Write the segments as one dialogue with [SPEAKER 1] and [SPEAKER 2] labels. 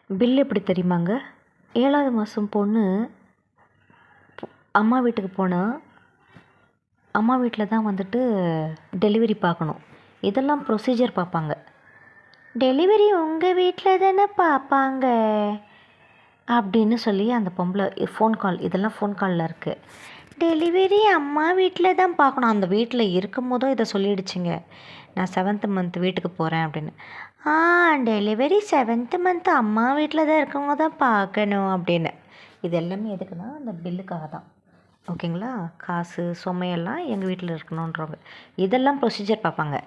[SPEAKER 1] Bill எப்படி தெரியுமாங்க? 7வது மாதம் பொண்ணு அம்மா வீட்டுக்கு போனால் அம்மா வீட்டில் தான் வந்துட்டு டெலிவரி பார்க்கணும். இதெல்லாம் ப்ரொசீஜர் பார்ப்பாங்க. டெலிவரி உங்கள் வீட்டில் தானே பார்ப்பாங்க அப்படின்னு சொல்லி அந்த பொம்பளை ஃபோன் கால், இதெல்லாம் ஃபோன் காலில் இருக்குது. டெலிவரி அம்மா வீட்டில் தான் பார்க்கணும். அந்த வீட்டில் இருக்கும் போதும் இதை சொல்லிடுச்சுங்க, நான் 7th மந்த் வீட்டுக்கு போகிறேன் அப்படின்னு. டெலிவரி 7th மந்த் அம்மா வீட்டில் தான் இருக்கவங்க தான் பார்க்கணும் அப்படின்னு. இது எல்லாமே எதுக்குன்னா அந்த பில்லுக்காக தான். ஓகேங்களா? காசு சுமையெல்லாம் எங்கள் வீட்டில் இருக்கணுன்றவங்க இதெல்லாம் ப்ரொசீஜர் பார்ப்பாங்க.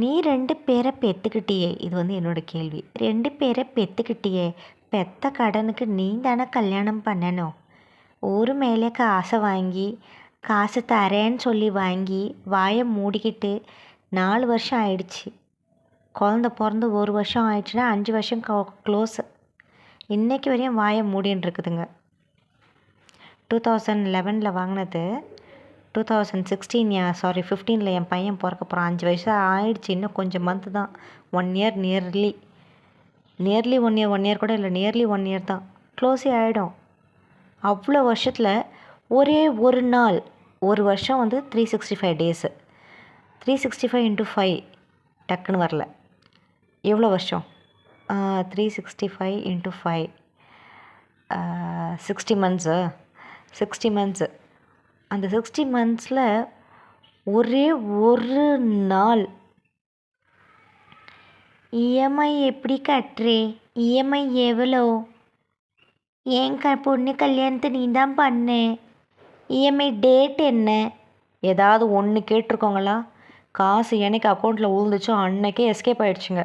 [SPEAKER 1] நீ 2 பேரை பெற்றுக்கிட்டியே, இது வந்து என்னோடய கேள்வி. 2 பேரை பெற்றுக்கிட்டியே, பெத்த கடனுக்கு நீ தானே கல்யாணம் பண்ணணும். ஊர் மேலே காசை வாங்கி, காசு தரேன்னு சொல்லி வாங்கி வாயை மூடிக்கிட்டு 4 வருஷம் ஆயிடுச்சு. குழந்த பிறந்து 1 வருஷம் ஆயிடுச்சுன்னா 5 வருஷம் க்ளோஸு. இன்றைக்கி வரையும் வாயை மூடின்னு இருக்குதுங்க. 2011 வாங்கினது 2015 என் பையன் பிறக்க போகிறான். 5 வயசு ஆயிடுச்சு. இன்னும் கொஞ்சம் மந்த்து தான். 1 இயர் நியர்லி 1 இயர் கூட இல்லை, நியர்லி 1 இயர் தான். க்ளோஸே ஆகிடும். அவ்வளோ வருஷத்தில் ஒரே ஒரு நாள், ஒரு வருஷம் வந்து 365 டேஸு. 365 × 5 டக்குன்னு வரல. எவ்வளோ வருஷம்? 365 × 5 60 மந்த்ஸு. 60 மந்த்ஸு. அந்த 60 மந்த்ஸில் ஒரே ஒரு நாள் இஎம்ஐ எப்படி கட்டுறே, இஎம்ஐ எவ்வளோ, ஏன் பொண்ணு கல்யாணத்தை நீ தான் பண்ணு, இஎம்ஐ டேட் என்ன, ஏதாவது ஒன்று கேட்டிருக்கோங்களா? காசு எனக்கு அக்கௌண்ட்டில் விழுந்துச்சோ அன்னைக்கே எஸ்கேப் ஆகிடுச்சுங்க.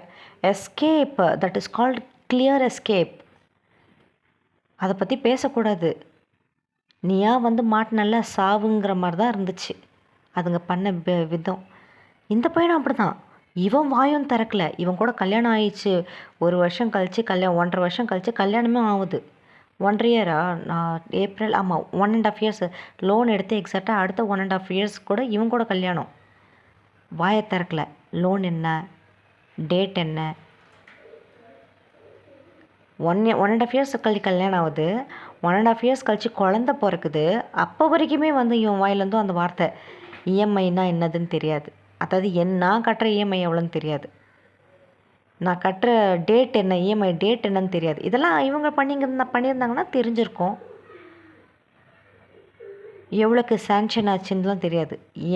[SPEAKER 1] Escape, that is called clear escape. அதை பற்றி பேசக்கூடாது. நீயா வந்து மாட்டினல்ல சாவுங்கிற மாதிரி தான் இருந்துச்சு அதுங்க பண்ண விதம். இந்த பையனும் அப்படி தான். இவன் வாயும் திறக்கல. இவன் கூட கல்யாணம் ஆயிடுச்சு 1 வருஷம் கழித்து 1.5 வருஷம் கழித்து கல்யாணமே ஆகுது. 1.5 இயரா? நான் ஏப்ரல், ஆமாம் 1.5 இயர்ஸ் லோன் எடுத்து எக்ஸாக்டாக அடுத்த 1.5 இயர்ஸ் கூட இவன் கூட கல்யாணம். வாயை திறக்கல. லோன் என்ன, டேட் என்ன, 1.5 இயர்ஸ் கழிச்சு கல்யாணம் ஆகுது. 1.5 இயர்ஸ் கழிச்சு குழந்த பிறக்குது. அப்போ வரைக்குமே வந்து இவன் வாயிலேருந்தும் அந்த வார்த்தை இஎம்ஐனா என்னதுன்னு தெரியாது. அதாவது நான் கட்டுற இஎம்ஐ எவ்வளோன்னு தெரியாது. நான் கட்டுற டேட் என்ன, இஎம்ஐ டேட் என்னன்னு தெரியாது. இதெல்லாம் இவங்க பண்ணியிருந்தாங்கன்னா தெரிஞ்சிருக்கும். எவ்வளோக்கு சேங்ஷன் ஆச்சுன்னுலாம் தெரியாது.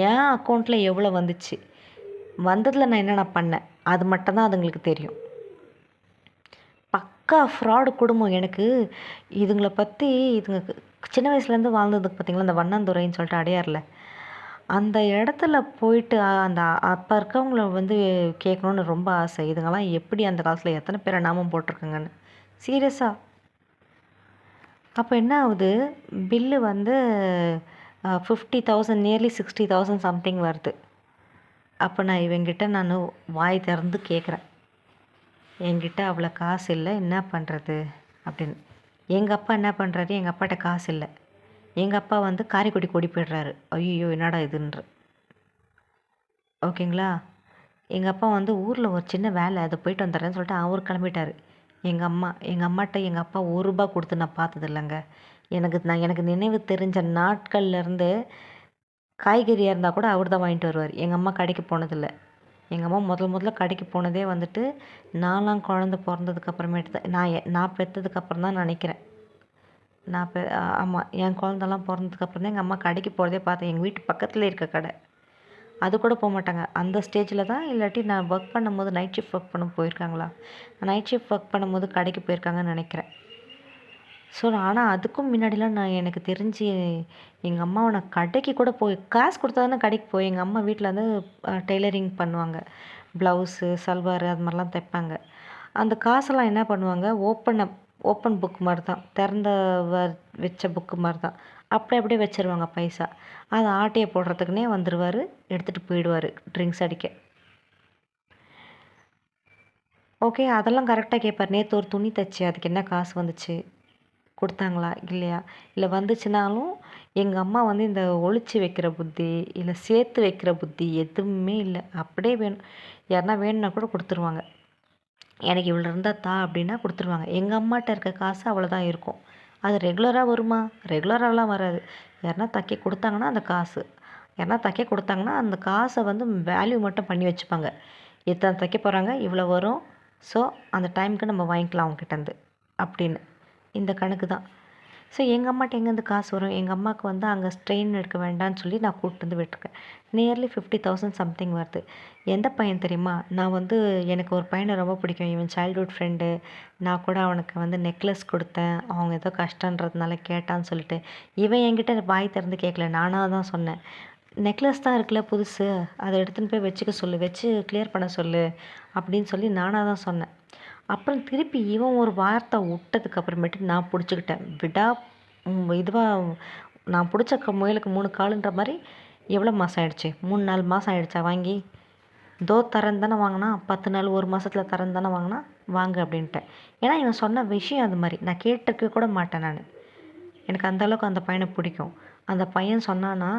[SPEAKER 1] என் அக்கௌண்ட்டில் எவ்வளோ வந்துச்சு, வந்ததில் நான் என்னென்ன பண்ணேன், அது மட்டும்தான் அதுங்களுக்கு தெரியும். பக்கா ஃப்ராடு குடும்பம். எனக்கு இதுங்களை பற்றி, இதுங்க சின்ன வயசுலேருந்து வாழ்ந்ததுக்கு பார்த்திங்களா, அந்த வண்ணாந்துறைன்னு சொல்லிட்டு அடையாரில் அந்த இடத்துல போயிட்டு அந்த அப்போ இருக்கவங்கள வந்து கேட்கணுன்னு ரொம்ப ஆசை. இதுங்கெல்லாம் எப்படி அந்த காலத்தில் எத்தனை பேரை நாமம் போட்டிருக்காங்கன்னு சீரியஸாக. அப்போ என்ன ஆகுது, பில்லு வந்து 50,000, நியர்லி 60,000 சம்திங் வருது. அப்போ நான் இவங்கிட்ட நான் வாய் திறந்து கேட்குறேன், என்கிட்ட அவ்வளோ காசு இல்லை, என்ன பண்ணுறது அப்படின்னு. எங்கள் அப்பா என்ன பண்ணுறாரு, எங்கள் அப்பாட்ட காசு இல்லை. எங்கள் அப்பா வந்து காரைக்குடி கூடி போய்ட்றாரு. ஐயோ என்னடா இதுன்ற. ஓகேங்களா? எங்கள் அப்பா வந்து ஊரில் ஒரு சின்ன வேலை, அதை போயிட்டு வந்துடுறேன்னு சொல்லிட்டு அவர் கிளம்பிட்டார். எங்கள் அம்மாட்ட எங்கள் அப்பா 1 ரூபா கொடுத்து நான் பார்த்தது இல்லைங்க. எனக்கு நினைவு தெரிஞ்ச நாட்கள்லேருந்து காய்கறியாக இருந்தால் கூட அவர் தான் வாங்கிட்டு வருவார். எங்கள் அம்மா கடைக்கு போனதில்லை. எங்கள் அம்மா முதல்ல கடைக்கு போனதே வந்துட்டு நான்லாம் குழந்த பிறந்ததுக்கப்புறமேட்டு தான், நான் பெற்றதுக்கப்புறம் தான் நினைக்கிறேன். ஆமாம், என் குழந்தெல்லாம் பிறந்ததுக்கப்புறம் தான் எங்கள் அம்மா கடைக்கு போகிறதே பார்த்தேன். எங்கள் வீட்டு பக்கத்தில் இருக்க கடை, அது கூட போக மாட்டாங்க. அந்த ஸ்டேஜில் தான், இல்லாட்டி நான் ஒர்க் பண்ணும்போது நைட் ஷிஃப்ட் ஒர்க் பண்ண போயிருக்காங்களா, நைட் ஷிஃப்ட் ஒர்க் பண்ணும்போது கடைக்கு போயிருக்காங்கன்னு நினைக்கிறேன். ஸோ ஆனால் அதுக்கும் முன்னாடிலாம் எனக்கு தெரிஞ்சு எங்கள் அம்மாவை நான் கடைக்கு கூட போய் காசு கொடுத்தா தானே கடைக்கு போய், எங்கள் அம்மா வீட்டில் வந்து டெய்லரிங் பண்ணுவாங்க. ப்ளவுஸு, சல்வார் அது மாதிரிலாம் தைப்பாங்க. அந்த காசெல்லாம் என்ன பண்ணுவாங்க, ஓப்பன் புக் மாதிரி தான், திறந்த வச்ச புக்கு மாதிரி தான், அப்படியே வச்சுருவாங்க பைசா. அதை ஆட்டையை போடுறதுக்குனே வந்துடுவார், எடுத்துகிட்டு போயிடுவார் ட்ரிங்க்ஸ் அடிக்க. ஓகே, அதெல்லாம் கரெக்டாக கேட்பார். நேற்று ஒரு துணி தைச்சி, அதுக்கு என்ன காசு வந்துச்சு, கொடுத்தாங்களா இல்லையா, இல்லை வந்துச்சுனாலும் எங்கள் அம்மா வந்து இந்த ஒளிச்சு வைக்கிற புத்தி, இல்லை சேர்த்து வைக்கிற புத்தி எதுவுமே இல்லை. அப்படியே வேணும், யாருன்னா வேணும்னா கூட கொடுத்துருவாங்க. எனக்கு இவ்வளோ இருந்தால் தா அப்படின்னா கொடுத்துருவாங்க. எங்கள் அம்மாட்ட இருக்க காசு அவ்வளோதான் இருக்கும். அது ரெகுலராக வருமா? ரெகுலராலாம் வராது. யாருனா தைக்க கொடுத்தாங்கன்னா அந்த காசு, யாருனா தைக்க கொடுத்தாங்கன்னா அந்த காசை வந்து வேல்யூ மட்டும் பண்ணி வச்சுப்பாங்க. இத்தனை தைக்க போகிறாங்க, இவ்வளோ வரும், ஸோ அந்த டைமுக்கு நம்ம வாங்கிக்கலாம் அவங்ககிட்டேருந்து அப்படின்னு. இந்த கணக்கு தான். ஸோ எங்கள் அம்மாட்ட எங்கேருந்து காசு வரும்? எங்கள் அம்மாவுக்கு வந்து அங்கே ஸ்ட்ரெயின் எடுக்க வேண்டாம்னு சொல்லி நான் கூப்பிட்டு வந்து விட்டுருக்கேன். நியர்லி 50,000 சம்திங் வருது. எந்த பையன் தெரியுமா? நான் வந்து எனக்கு ஒரு பையனை ரொம்ப பிடிக்கும். இவன் சைல்ட்ஹுட் ஃப்ரெண்டு. நான் கூட அவனுக்கு வந்து நெக்லஸ் கொடுத்தேன். அவங்க ஏதோ கஷ்டன்றதுனால கேட்டான்னு சொல்லிட்டு இவன் என்கிட்ட வாய் திறந்து கேட்கல, நானாக தான் சொன்னேன். நெக்லஸ் தான் இருக்குல்ல புதுசு, அதை எடுத்துன்னு போய் வச்சுக்க சொல்லு, வச்சு கிளியர் பண்ண சொல்லு அப்படின்னு சொல்லி நானாக தான் சொன்னேன். அப்புறம் திருப்பி இவன் ஒரு வார்த்தை விட்டதுக்கு அப்புறமேட்டு நான் பிடிச்சிக்கிட்டேன். இதுவாக நான் பிடிச்ச முயலுக்கு 3 காலுன்ற மாதிரி. எவ்வளோ மாதம் ஆயிடுச்சு? 3-4 மாதம் ஆயிடுச்சா வாங்கி? தரேன்னு தானே வாங்கினா, 10 நாள் 1 மாதத்தில் தரேன்னு தானே வாங்கினா, வாங்க அப்படின்ட்டேன். ஏன்னா இவன் சொன்ன விஷயம் அது மாதிரி. நான் கேட்டிருக்க கூட மாட்டேன் நான். எனக்கு அந்தளவுக்கு அந்த பையனை பிடிக்கும். அந்த பையன் சொன்னான்னா,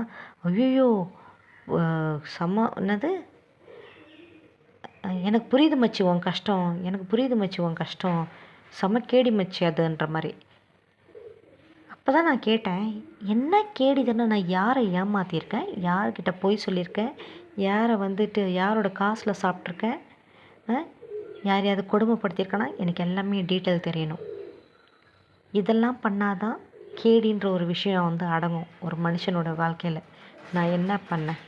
[SPEAKER 1] ஐயோ என்னது, எனக்கு புரியுது மச்சி உன் கஷ்டம், எனக்கு புரியுது மச்சி உன் கஷ்டம், செம்ம கேடி மச்சி அதுன்ற மாதிரி. அப்போ தான் நான் கேட்டேன், என்ன கேடி தானே, நான் யாரை ஏமாற்றிருக்கேன், யார்கிட்ட போய் சொல்லியிருக்கேன், யாரை வந்துட்டு யாரோட காசில் சாப்பிட்ருக்கேன், யாரையாவது கொடுமைப்படுத்தியிருக்கேன்னா எனக்கு எல்லாமே டீட்டெயில் தெரியணும். இதெல்லாம் பண்ணாதான் கேடின்ற ஒரு விஷயம் வந்து அடங்கும் ஒரு மனுஷனோட வாழ்க்கையில். நான் என்ன பண்ணேன்?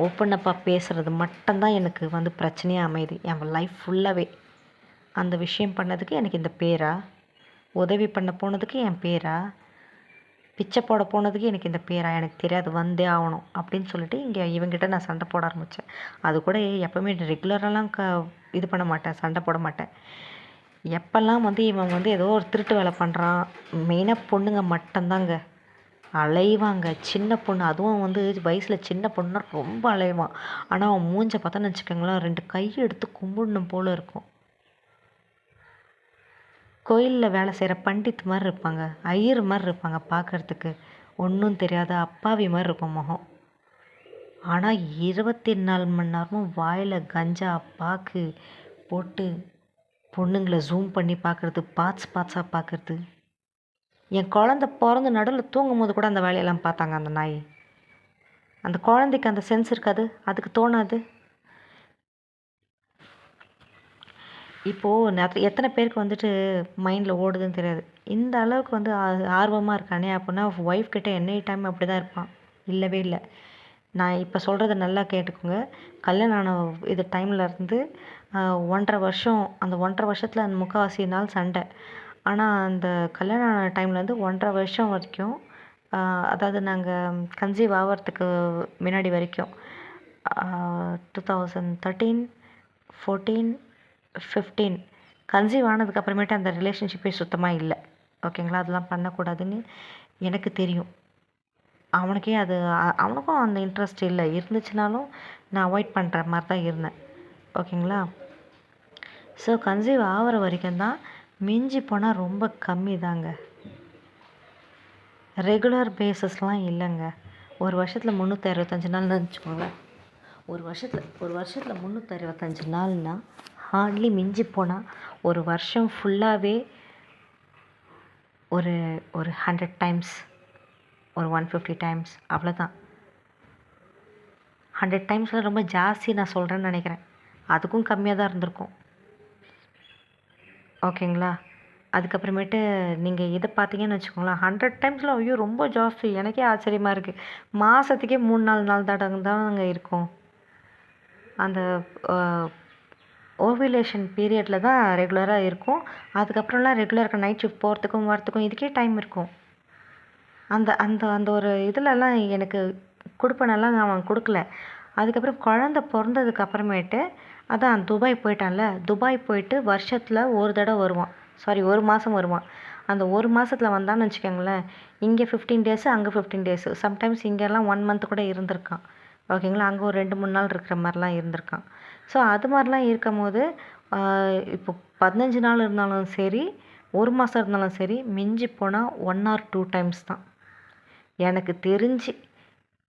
[SPEAKER 1] ஓப்பனப்பாக பேசுகிறது மட்டும்தான் எனக்கு வந்து பிரச்சனையாக அமையுது என் லைஃப் ஃபுல்லாகவே. அந்த விஷயம் பண்ணதுக்கு எனக்கு இந்த பேரா? உதவி பண்ண போனதுக்கு என் பேரா? பிச்சை போட போனதுக்கு எனக்கு இந்த பேரா? எனக்கு தெரியாது, வந்தே ஆகணும் அப்படின்னு சொல்லிட்டு இங்கே இவங்கிட்ட நான் சண்டை போட ஆரம்பித்தேன். அது கூட எப்போவுமே ரெகுலரெலாம் இது பண்ண மாட்டேன், சண்டை போட மாட்டேன். எப்போல்லாம் வந்து இவன் வந்து ஏதோ ஒரு திருட்டு வேலை பண்ணுறான், மெயினாக பொண்ணுங்க மட்டும்தாங்க அலைவாங்க. சின்ன பொண்ணு, அதுவும் வந்து வயசில் சின்ன பொண்ணுன்னா ரொம்ப அலைவான். ஆனால் அவன் மூஞ்ச பார்த்தோன்னு வச்சுக்கோங்களேன், 2 கையை எடுத்து கும்பிடணும் போல் இருக்கும். கோயிலில் வேலை செய்கிற பண்டித் மாதிரி இருப்பாங்க, ஐயர் மாதிரி இருப்பாங்க பார்க்குறதுக்கு. ஒன்றும் தெரியாத அப்பாவி மாதிரி இருக்கும் முகம். ஆனால் 24 மணி நேரமும் வாயில் கஞ்சா பாக்கு போட்டு பொண்ணுங்களை ஜூம் பண்ணி பார்க்குறது, பார்ட்ஸாக பார்க்குறது. என் குழந்த பிறந்து நடுவில் தூங்கும் போது கூட அந்த வேலையெல்லாம் பார்த்தாங்க அந்த நாய். அந்த குழந்தைக்கு அந்த சென்ஸ் இருக்காது, அதுக்கு தோணாது. இப்போது எத்தனை பேருக்கு வந்துட்டு மைண்டில் ஓடுதுன்னு தெரியாது. இந்த அளவுக்கு வந்து ஆர்வமாக இருக்கானே அப்படின்னா ஒய்ஃப் கிட்ட எனி டைம் அப்படி தான் இருப்பான். இல்லவே இல்லை. நான் இப்போ சொல்கிறத நல்லா கேட்டுக்கோங்க. கல்யாணம் ஆன இது டைமில் இருந்து 1.5 வருஷம், அந்த 1.5 வருஷத்தில் அந்த 3/4 நாள் சண்டை. ஆனால் அந்த கல்யாணம் ஆன டைம்லேருந்து 1.5 வருஷம் வரைக்கும், அதாவது நாங்கள் கன்சீவ் ஆகிறதுக்கு முன்னாடி வரைக்கும் 2013, 14, 15 கன்சீவ் ஆனதுக்கு அப்புறமேட்டு அந்த ரிலேஷன்ஷிப்பே சுத்தமாக இல்லை. ஓகேங்களா? அதெல்லாம் பண்ணக்கூடாதுன்னு எனக்கு தெரியும். அவனுக்கே அது அவனுக்கும் அந்த இன்ட்ரெஸ்ட் இல்லை. இருந்துச்சுனாலும் நான் அவாய்ட் பண்ணுற மாதிரி தான் இருந்தேன். ஓகேங்களா? ஸோ கன்சீவ் ஆகிற வரைக்கும் தான், மிஞ்சி போனால் ரொம்ப கம்மி தாங்க. ரெகுலர் பேஸஸ்லாம் இல்லைங்க. ஒரு வருஷத்தில் 365 நாள்னு வச்சுக்கோங்களேன். ஒரு வருஷத்தில் 365 நாள்னால் ஹார்ட்லி மிஞ்சி போனால் ஒரு வருஷம் ஃபுல்லாகவே ஒரு 100 டைம்ஸ், ஒரு 150 டைம்ஸ், அவ்வளோதான். 100 டைம்ஸில் ரொம்ப ஜாஸ்தி நான் சொல்கிறேன்னு நினைக்கிறேன். அதுக்கும் கம்மியாக தான் இருந்திருக்கும். ஓகேங்களா? அதுக்கப்புறமேட்டு நீங்கள் இதை பார்த்தீங்கன்னு வச்சுக்கோங்களேன், 100 டைம்ஸில் ஐயோ ரொம்ப ஜாஸ்தி, எனக்கே ஆச்சரியமாக இருக்குது. மாதத்துக்கே 3-4 நாள் தடவை தாங்க இருக்கும். அந்த ஓவிலேஷன் பீரியடில் தான் ரெகுலராக இருக்கும். அதுக்கப்புறம்லாம் ரெகுலராக நைட் ஷிஃப்ட் போகிறதுக்கும் வரத்துக்கும் இதுக்கே டைம் இருக்கும். அந்த அந்த அந்த ஒரு இதிலலாம் எனக்கு கொடுப்பனெல்லாம் அவன் கொடுக்கல. அதுக்கப்புறம் குழந்த பிறந்ததுக்கு அப்புறமேட்டு, அதான் துபாய் போயிட்டான்ல, துபாய் போயிட்டு வருஷத்தில் ஒரு தடவை வருவான். சாரி, 1 மாதம் வருவான். அந்த 1 மாதத்தில் வந்தான்னு வச்சுக்கோங்களேன், இங்கே 15 டேஸு, அங்கே 15 டேஸு, சம்டைம்ஸ் இங்கெல்லாம் 1 மந்த் கூட இருந்திருக்கான். ஓகேங்களா? அங்கே ஒரு 2-3 நாள் இருக்கிற மாதிரிலாம் இருந்திருக்கான். ஸோ அது மாதிரிலாம் இருக்கும்போது இப்போ 15 நாள் இருந்தாலும் சரி, 1 மாதம் இருந்தாலும் சரி, மிஞ்சி போனால் 1 or 2 டைம்ஸ் தான் எனக்கு தெரிஞ்சு.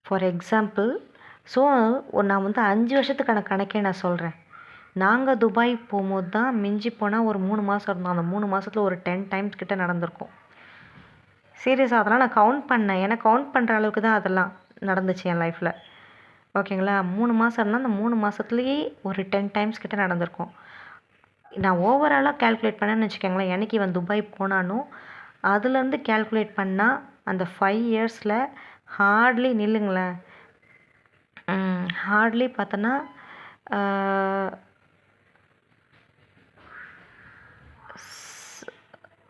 [SPEAKER 1] ஃபார் எக்ஸாம்பிள், ஸோ நான் வந்து 5 வருஷத்துக்கான கணக்கே நான் சொல்கிறேன். நாங்கள் துபாய் போகும்போது தான் மிஞ்சி போனால் ஒரு 3 மாதம் இருந்தோம். அந்த 3 மாதத்துல ஒரு 10 டைம்ஸ் கிட்ட நடந்திருக்கும். சீரியஸாக அதெல்லாம் நான் கவுண்ட் பண்ணேன். ஏன்னா கவுண்ட் பண்ணுற அளவுக்கு தான் அதெல்லாம் நடந்துச்சு என் லைஃப்பில். ஓகேங்களா? 3 மாதம் இருந்தால் அந்த 3 மாதத்துலேயே ஒரு 10 டைம்ஸ் கிட்ட நடந்திருக்கும். நான் ஓவராலாக கால்குலேட் பண்ணேன்னு வச்சுக்கோங்களேன், என்னைக்கு இவன் துபாய் போனானோ அதுலேருந்து கால்குலேட் பண்ணால் அந்த 5 இயர்ஸில் ஹார்ட்லி நில்லுங்களேன், ஹார்ட்லி பார்த்தோன்னா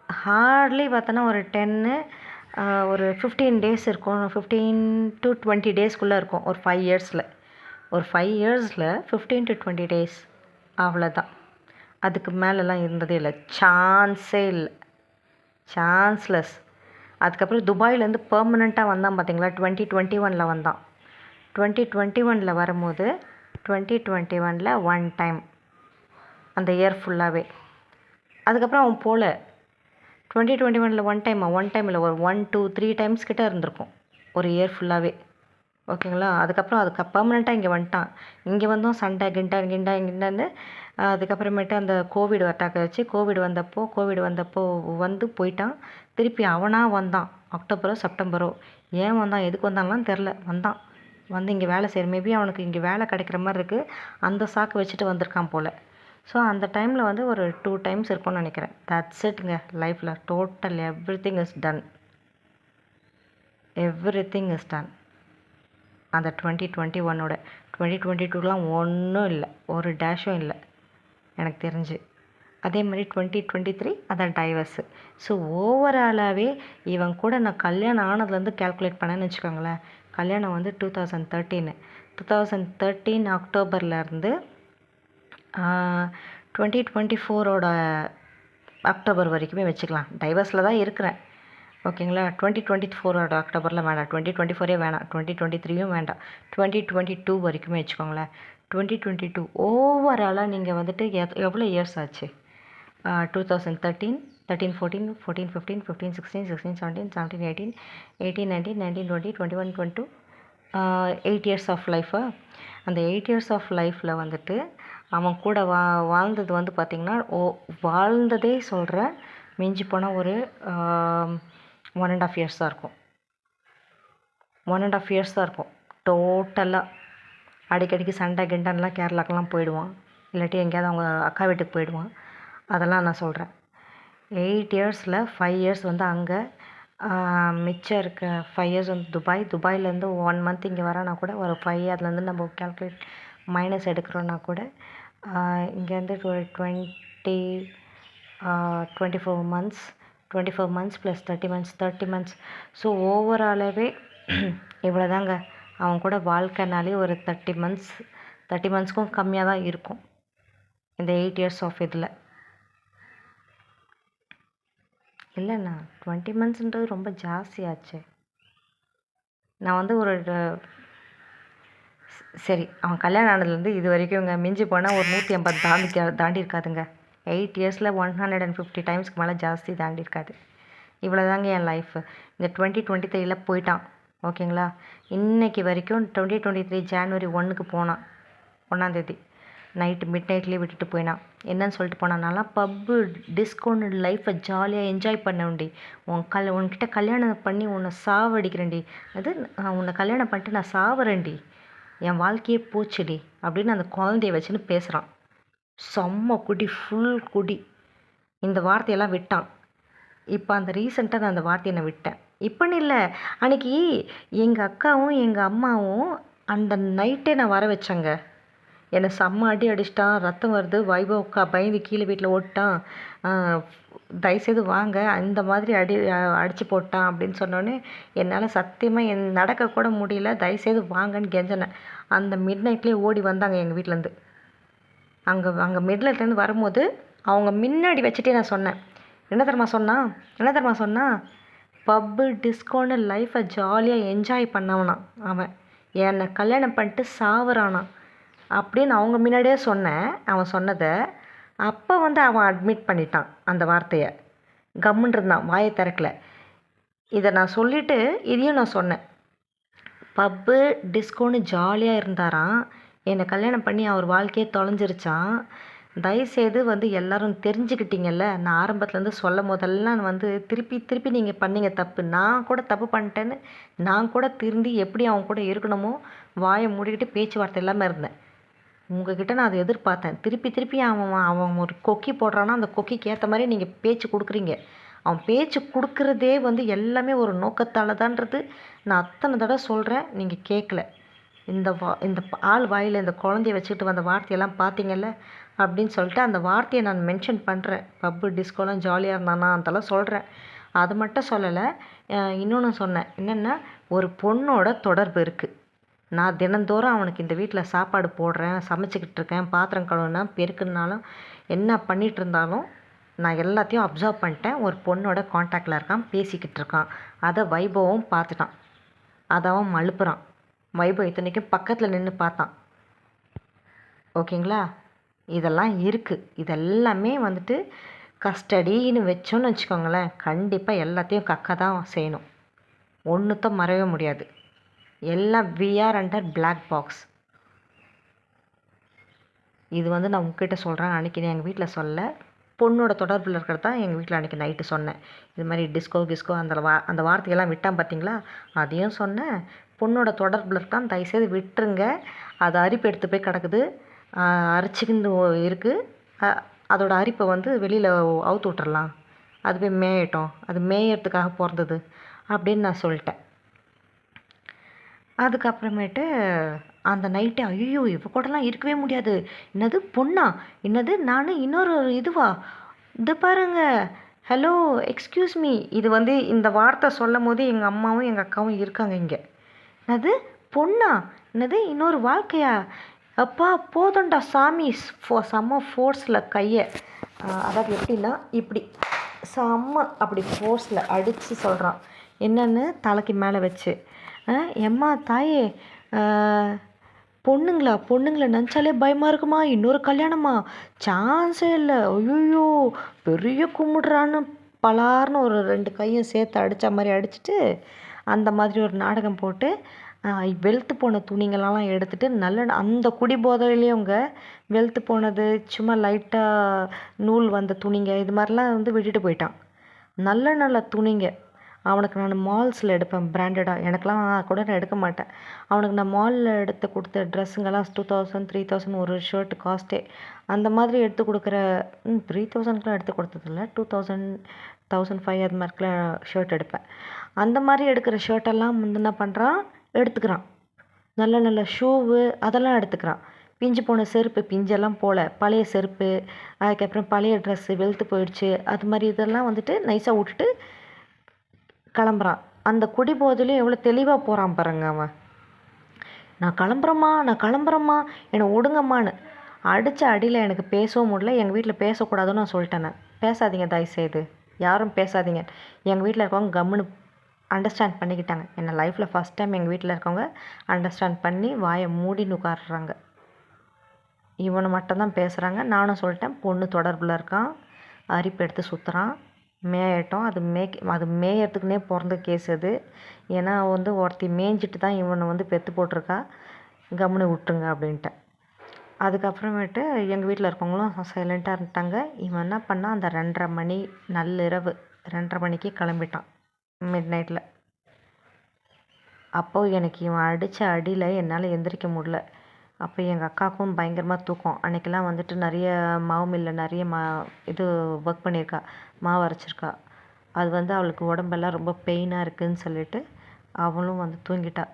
[SPEAKER 1] ஹார்ட்லி பார்த்தோன்னா ஒரு 10 ஒரு 15 டேஸ் இருக்கும். 15 to 20 டேஸ்க்குள்ளே இருக்கும் ஒரு 5 இயர்ஸில். ஒரு 5 இயர்ஸில் 15 to 20 டேஸ், அவ்வளோதான். அதுக்கு மேலெலாம் இருந்ததே இல்லை. சான்ஸே இல்லை, சான்ஸ்லெஸ். அதுக்கப்புறம் துபாயிலேருந்து பெர்மனெண்ட்டாக வந்தான் பார்த்தீங்களா, 2021 வந்தான். 2021 வரும்போது 2021 1 டைம் அந்த இயர் ஃபுல்லாகவே. அதுக்கப்புறம் அவன் போகல. 2021 1 டைம் இல்லை, ஒரு 1 2 3 டைம்ஸ் கிட்ட இருந்திருக்கும் ஒரு இயர் ஃபுல்லாகவே. ஓகேங்களா? அதுக்கப்புறம் பெர்மனெண்ட்டாக இங்கே வந்துட்டான். இங்கே வந்தோம் சண்டை கிண்டான்னு. அதுக்கப்புறமேட்டு அந்த கோவிட் அட்டாக் ஆச்சு. கோவிட் வந்தப்போ வந்து போயிட்டான். திருப்பி அவனாக வந்தான். அக்டோபரோ செப்டம்பரோ ஏன் வந்தான், எதுக்கு வந்தான்லாம் தெரில. வந்து இங்கே வேலை செய்கிற, மேபி அவனுக்கு இங்கே வேலை கிடைக்கிற மாதிரி இருக்குது, அந்த சாக்கு வச்சுட்டு வந்திருக்கான் போல். ஸோ அந்த டைமில் வந்து ஒரு 2 டைம்ஸ் இருக்கும்னு நினைக்கிறேன். தட்ஸ் இட்ங்க லைஃப்பில். Total everything is done. அந்த 2021 2022லாம் ஒன்றும் இல்லை, ஒரு டேஷும் இல்லை எனக்கு தெரிஞ்சு. அதே மாதிரி 2023 அதான் டைவர்ஸு. ஸோ ஓவராலாகவே இவன் கூட நான் கல்யாணம் ஆனதுலேருந்து கால்குலேட் பண்ணேன்னு வச்சுக்கோங்களேன். கல்யாணம் வந்து 2013 அக்டோபர்லேருந்து 2024 அக்டோபர் வரைக்குமே வச்சுக்கலாம். டைவர்ஸில் தான் இருக்கிறேன். ஓகேங்களா? 2024 அக்டோபரில் வேண்டாம், 2024 வேணாம், 2023 வேண்டாம், 2022 வரைக்குமே வச்சுக்கோங்களேன். 2022 ஓவராலாக நீங்கள் வந்துட்டு எவ்வளோ இயர்ஸ் ஆச்சு? 2013, 13, 14, 14, 15, 15, 16, 16, 17, 17, 18, 18, 19, 19, 20, 21, 22, 8 இயர்ஸ் ஆஃப் லைஃபா? அந்த 8 இயர்ஸ் ஆஃப் லைஃப்பில் வந்துட்டு அவன் கூட வாழ்ந்தது வந்து பார்த்திங்கன்னா, வாழ்ந்ததே சொல்கிறேன், மிஞ்சி போனால் ஒரு 1.5 இயர்ஸ் தான் இருக்கும். 1.5 இயர்ஸ் தான் இருக்கும் டோட்டலாக. அடிக்கடிக்கு சண்டை கிண்டன்லாம் கேரளாக்கெலாம் போயிடுவான், இல்லாட்டி எங்கேயாவது அவங்க அக்கா வீட்டுக்கு போயிடுவான். அதெல்லாம் நான் சொல்கிறேன். 8 இயர்ஸில் 5 இயர்ஸ் வந்து அங்கே, மிச்சம் இருக்க 5 இயர்ஸ் வந்து துபாயிலேருந்து 1 மந்த் இங்கே வரானா கூட ஒரு 5, அதுலேருந்து நம்ம கால்குலேட் மைனஸ் எடுக்கிறோன்னா கூட இங்கேருந்து ஒரு 24 மந்த்ஸ் ப்ளஸ் 30 மந்த்ஸ். ஸோ ஓவராலாகவே இவ்வளோதாங்க. அவன் கூட வாழ்க்கைனாலே ஒரு 30 மந்த்ஸ்க்கும் கம்மியாக தான் இருக்கும் இந்த 8 இயர்ஸ் ஆஃப் இதில். இல்லைண்ணா, 20 மந்த்ஸ்ன்றது ரொம்ப ஜாஸ்தியாச்சு. நான் வந்து ஒரு சரி, அவன் கல்யாணம் ஆனதுலேருந்து இது வரைக்கும் இங்கே மிஞ்சி போனால் ஒரு 150 தாண்டி இருக்காதுங்க. 8 இயர்ஸில் 150 டைம்ஸ்க்கு மேலே ஜாஸ்தி தாண்டி இருக்காது. இவ்வளோதாங்க என் லைஃபு. இந்த 2023 போயிட்டான். ஓகேங்களா? இன்றைக்கி வரைக்கும் 2023 ஜான்வரி 1க்கு போனான், 1ஆம் தேதி நைட்டு மிட்-நைட்லேயே விட்டுட்டு போயினான். என்னன்னு சொல்லிட்டு போனான்னாலாம், பப்பு டிஸ்கோன்னு லைஃப்பை ஜாலியாக என்ஜாய் பண்ணவேண்டி, உன்கிட்ட கல்யாணம் பண்ணி உன்னை சாவடிக்கிறேன்டி, அது உன்னை கல்யாணம் பண்ணிட்டு நான் சாவறேன்டி, என் வாழ்க்கையே போச்சுடி அப்படின்னு அந்த குழந்தைய வச்சுன்னு பேசுகிறான். செம்ம குடி, ஃபுல் குடி. இந்த வார்த்தையெல்லாம் விட்டான். இப்போ அந்த ரீசெண்டாக நான் அந்த வார்த்தையை நான் விட்டேன். இப்போன்னு இல்லை, அன்றைக்கி எங்கள் அக்காவும் எங்கள் அம்மாவும் அந்த நைட்டே நான் வர வச்சேங்க. என்னை செம்ம அடி அடிச்சிட்டான், ரத்தம் வருது, வைபவக்கா பயந்து கீழே வீட்டில் ஓட்டான், தயவுசெய்து வாங்க, இந்த மாதிரி அடித்து போட்டான் அப்படின்னு சொன்னோன்னே என்னால் சத்தியமாக நடக்கக்கூட முடியல. தயவுசெய்து வாங்கன்னு கெஞ்சினேன். அந்த மிட் நைட்லேயே ஓடி வந்தாங்க எங்கள் வீட்டிலேருந்து. அங்கே மிட்நைட்லேருந்து வரும்போது அவங்க முன்னாடி வச்சுட்டே நான் சொன்னேன். என்ன தெரியுமா சொன்னான்? பப்பு டிஸ்கோன்னு லைஃப்பை ஜாலியாக என்ஜாய் பண்ணவனா அவன், என்னை கல்யாணம் பண்ணிட்டு சாவுறானா அப்படின்னு அவங்க முன்னாடியே சொன்னேன். அவன் சொன்னதை அப்போ வந்து அவன் அட்மிட் பண்ணிட்டான் அந்த வார்த்தையை. கம்முன்னு இருந்தான், வாயை திறக்கல. இதை நான் சொல்லிவிட்டு இதையும் நான் சொன்னேன். பப்பு டிஸ்கோன்னு ஜாலியாக இருந்தாராம், என்னை கல்யாணம் பண்ணி அவர் வாழ்க்கையே தொலைஞ்சிருச்சான். தயவுசெய்து வந்து எல்லாரும் தெரிஞ்சுக்கிட்டீங்கல்ல, நான் ஆரம்பத்துலேருந்து சொல்லும் போதெல்லாம் வந்து திருப்பி திருப்பி நீங்கள் பண்ணீங்க தப்பு. நான் கூட தப்பு பண்ணிட்டேன்னு நான் கூட திருந்தி எப்படி அவன் கூட இருக்கணுமோ வாயை மூடிக்கிட்டு பேச்சுவார்த்தை இல்லாமல் இருந்தேன். உங்ககிட்ட நான் அதை எதிர்பார்த்தேன். திருப்பி திருப்பி அவன் அவன் ஒரு கொக்கி போடுறான்னா அந்த கொக்கிக்கு ஏற்ற மாதிரி நீங்கள் பேச்சு கொடுக்குறீங்க. அவன் பேச்சு கொடுக்குறதே வந்து எல்லாமே ஒரு நோக்கத்தால் தான்றது நான் அத்தனை தடவை சொல்கிறேன், நீங்கள் கேட்கல. இந்த ஆள் வாயில் இந்த குழந்தைய வச்சுக்கிட்டு வந்த வார்த்தையெல்லாம் பார்த்தீங்கல்ல அப்படின்னு சொல்லிட்டு அந்த வார்த்தையை நான் மென்ஷன் பண்ணுறேன். பப்பு டிஸ்கோலாம் ஜாலியாக இருந்தானா அதெல்லாம் சொல்கிறேன். அது மட்டும் சொல்லலை, இன்னொன்று சொன்னேன். என்னென்னா, ஒரு பொண்ணோட தொடர்பு இருக்குது. நான் தினந்தோறும் அவனுக்கு இந்த வீட்டில் சாப்பாடு போடுறேன், சமைச்சிக்கிட்டு இருக்கேன், பாத்திரம் கழுவுனா பெருக்குனாலும் என்ன பண்ணிகிட்டு இருந்தாலும் நான் எல்லாத்தையும் அப்சர்வ் பண்ணிட்டேன். ஒரு பொண்ணோட காண்டாக்டில் இருக்கான், பேசிக்கிட்டு இருக்கான். அதை வைபவம் பார்த்துட்டான். அதை அவன் மழுப்புறான். வைபவம் இத்தனைக்கும் பக்கத்தில் நின்று பார்த்தான். ஓகேங்களா? இதெல்லாம் இருக்குது. இதெல்லாமே வந்துட்டு கஸ்டடின்னு வச்சோன்னு வச்சுக்கோங்களேன், கண்டிப்பாக எல்லாத்தையும் கக்க தான் செய்யணும். ஒன்றுத்தான் மறவே முடியாது. எல்லாம் விஆர் அண்டர் பிளாக் பாக்ஸ். இது வந்து நான் உங்ககிட்ட சொல்கிறேன். அன்றைக்கி நான் எங்கள் வீட்டில் சொல்ல, பொண்ணோட தொடர்பில் இருக்கிறது தான் எங்கள் வீட்டில் அன்றைக்கி நைட்டு சொன்னேன். இது மாதிரி டிஸ்கோ கிஸ்கோ அந்த வார்த்தையெல்லாம் விட்டான் பார்த்தீங்களா, அதையும் சொன்னேன். பொண்ணோட தொடர்பில் இருக்கான், தயவுசெய்து விட்டுருங்க. அது அரிப்பு எடுத்து போய் கிடக்குது, அரிச்சிக்கிண்டு இருக்குது. அதோட அரிப்பை வந்து வெளியில் அவுத்து விட்டுறலாம், அது போய் மேயட்டும், அது மேயறதுக்காக பிறந்தது அப்படின்னு நான் சொல்லிட்டேன். அதுக்கப்புறமேட்டு அந்த நைட்டு ஐயோ இவ கூடலாம் இருக்கவே முடியாது, என்னது பொண்ணா, என்னது நான் இன்னொரு இதுவா, இது பாருங்க, ஹலோ எக்ஸ்கியூஸ் மீ. இது வந்து இந்த வார்த்தை சொல்லும் போது எங்கள் அம்மாவும் எங்கள் அக்காவும் இருக்காங்க இங்கே. என்னது பொண்ணா, என்னது இன்னொரு வாழ்க்கையா, அப்பா போதும்டா சாமி. செம்ம ஃபோர்ஸில் கையை, அதாவது எப்படின்னா இப்படி செம்ம அப்படி ஃபோர்ஸில் அடித்து சொல்கிறான். என்னென்னு தலைக்கு மேலே வச்சு, எம்மா தாயே, பொண்ணுங்களை நினச்சாலே பயமாக இருக்குமா, இன்னொரு கல்யாணமா, சான்ஸே இல்லை, ஐயோ பெரிய கும்பிடுறான்னு பலார்னு ஒரு 2 கையும் சேர்த்து அடித்த மாதிரி அடிச்சுட்டு, அந்த மாதிரி ஒரு நாடகம் போட்டு வெளுத்து போன துணிங்களெல்லாம் எடுத்துகிட்டு நல்ல அந்த குடி போதையிலேயுங்க வெளுத்து போனது, சும்மா லைட்டாக நூல் வந்த துணிங்க, இது மாதிரிலாம் வந்து விட்டுட்டு போயிட்டான். நல்ல நல்ல துணிங்க. அவனுக்கு நான் மால்ஸில் எடுப்பேன் பிராண்டடாக, எனக்கெலாம் கூட நான் எடுக்க மாட்டேன். அவனுக்கு நான் மாலில் எடுத்து கொடுத்த ட்ரெஸ்ஸுங்கெல்லாம் 2000 3000 ஒரு ஷர்ட்டு காஸ்ட்டே. அந்த மாதிரி எடுத்து கொடுக்குற 3000க்குலாம் எடுத்து கொடுத்ததில்ல, 2000 1500 அது மாதிரிக்கெலாம் ஷர்ட் எடுப்பேன். அந்த மாதிரி எடுக்கிற ஷர்ட்டெல்லாம் வந்து என்ன பண்ணுறான், எடுத்துக்கிறான். நல்ல நல்ல ஷூவு அதெல்லாம் எடுத்துக்கிறான். பிஞ்சு போன செருப்பு, பிஞ்செல்லாம் போல பழைய செருப்பு, அதுக்கப்புறம் பழைய ட்ரெஸ்ஸு வெளுத்து போயிடுச்சு, அது மாதிரி இதெல்லாம் வந்துட்டு நைஸாக விட்டுட்டு கிளம்புறான். அந்த குடி போதிலையும் எவ்வளோ தெளிவாக போகிறான் பாருங்க அவன். நான் கிளம்புறேம்மா என்னை விடுங்கம்மான்னு. அடித்த அடியில் எனக்கு பேசவும் முடியல. எங்கள் வீட்டில் பேசக்கூடாதுன்னு நான் சொல்லிட்டேன். நான் பேசாதீங்க, தயவுசெய்து யாரும் பேசாதீங்க. எங்கள் வீட்டில் இருக்கவங்க கம்முன்னு அண்டர்ஸ்டாண்ட் பண்ணிக்கிட்டாங்க. என்னை லைஃப்பில் ஃபஸ்ட் டைம் எங்கள் வீட்டில் இருக்கவங்க அண்டர்ஸ்டாண்ட் பண்ணி வாயை மூடின்னு உட்காடுறாங்க. இவனை மட்டும்தான் பேசுகிறாங்க. நானும் சொல்லிட்டேன், பொண்ணு தொடர்பில் இருக்கான், அரிப்பு எடுத்து சுற்றுறான், மேயட்டும். அது மேயறதுக்குன்னே பிறந்த கேஸ் அது. ஏன்னா வந்து ஒருத்தி மேய்ஞ்சிட்டு தான் இவனை வந்து பெற்று போட்டிருக்கா, கம்முன்னு விட்டுருங்க அப்படின்ட்டேன். அதுக்கப்புறமேட்டு எங்கள் வீட்டில் இருக்கவங்களும் சைலண்ட்டாக இருந்துட்டாங்க. இவன் என்ன பண்ணால், அந்த 2:30 மணி நள்ளிரவு 2:30 மணிக்கு கிளம்பிட்டான் மிட் நைட்டில். அப்போது எனக்கு இவன் அடித்த அடியில் என்னால் எந்திரிக்க முடியல. அப்போ எங்கள் அக்காவுக்கும் பயங்கரமாக தூக்கம். அன்றைக்கெல்லாம் வந்துட்டு நிறைய மாவு மில்லில் நிறைய இது ஒர்க் பண்ணியிருக்கா, மாவு அரைச்சிருக்கா. அது வந்து அவளுக்கு உடம்பெல்லாம் ரொம்ப பெயினாக இருக்குதுன்னு சொல்லிட்டு அவளும் வந்து தூங்கிட்டா.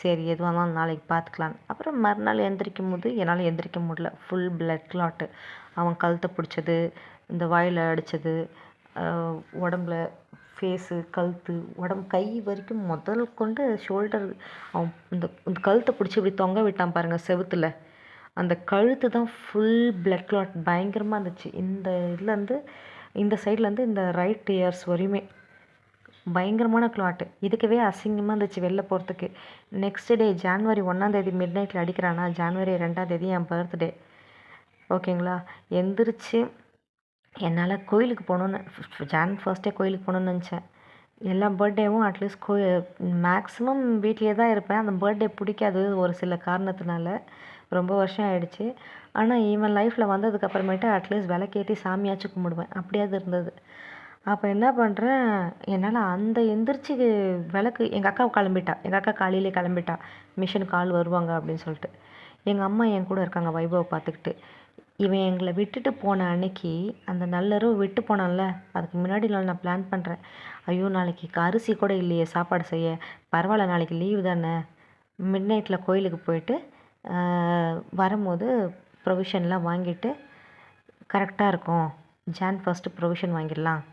[SPEAKER 1] சரி எதுவாக இருந்தாலும் நாளைக்கு பார்த்துக்கலான்னு. அப்புறம் மறுநாள் எந்திரிக்கும் போது என்னால் எந்திரிக்க முடியல. Full blood clot. அவன் கழுத்தை பிடிச்சது, இந்த வாயில் அடித்தது, உடம்புல ஃபேஸு, கழுத்து, உடம்பு, கை வரைக்கும் முதல் கொண்டு ஷோல்டர். அவன் இந்த கழுத்தை பிடிச்சி இப்படி தொங்க விட்டான் பாருங்கள் செவுத்தில். அந்த கழுத்து தான் ஃபுல் பிளட் கிளாட் பயங்கரமாக இருந்துச்சு. இந்த இதுலேருந்து இந்த சைட்லேருந்து இந்த ரைட் இயர்ஸ் வரையுமே பயங்கரமான கிளாட்டு. இதுக்கவே அசிங்கமாக இருந்துச்சு வெளில போகிறதுக்கு. நெக்ஸ்ட் டே ஜான்வரி 1 மிட் நைட்டில் அடிக்கிறானா, ஜான்வரி 2 என் பர்த்டே. ஓகேங்களா? எந்திரிச்சு என்னால் கோயிலுக்கு போகணுன்னு, ஜான் 1 கோயிலுக்கு போகணுன்னு நினச்சேன். எல்லா பர்த்டேவும் அட்லீஸ்ட் மேக்ஸிமம் வீட்லேயே தான் இருப்பேன். அந்த பர்த்டே பிடிக்காது ஒரு சில காரணத்தினால. ரொம்ப வருஷம் ஆயிடுச்சு. ஆனால் இவன் லைஃப்பில் வந்ததுக்கப்புறமேட்டு அட்லீஸ்ட் விளக்கேத்தி சாமியாச்சும் கும்பிடுவேன். அப்படியாவது இருந்தது. அப்போ என்ன பண்ணுறேன், என்னால் அந்த எந்திரிச்சு விளக்கு எங்கள் அக்கா கிளம்பிட்டா. எங்கள் அக்கா காலையிலே கிளம்பிட்டா. மிஷினுக்கு ஆள் வருவாங்க அப்படின்னு சொல்லிட்டு. எங்கள் அம்மா என் கூட இருக்காங்க வைபவ பார்த்துக்கிட்டு. இவன் எங்களை விட்டுட்டு போன அன்னைக்கு அந்த நள்ளிரவு விட்டு போனான்ல, அதுக்கு முன்னாடி நாள் நான் பிளான் பண்ணுறேன். ஐயோ நாளைக்கு அரிசி கூட இல்லையே சாப்பாடு செய்ய, பரவாயில்ல நாளைக்கு லீவு தானே, மிட் நைட்டில் கோயிலுக்கு போயிட்டு வரும்போது ப்ரொவிஷன்லாம் வாங்கிட்டு கரெக்டாக இருக்கும். ஜான் 1 ப்ரொவிஷன் வாங்கிடலாம்,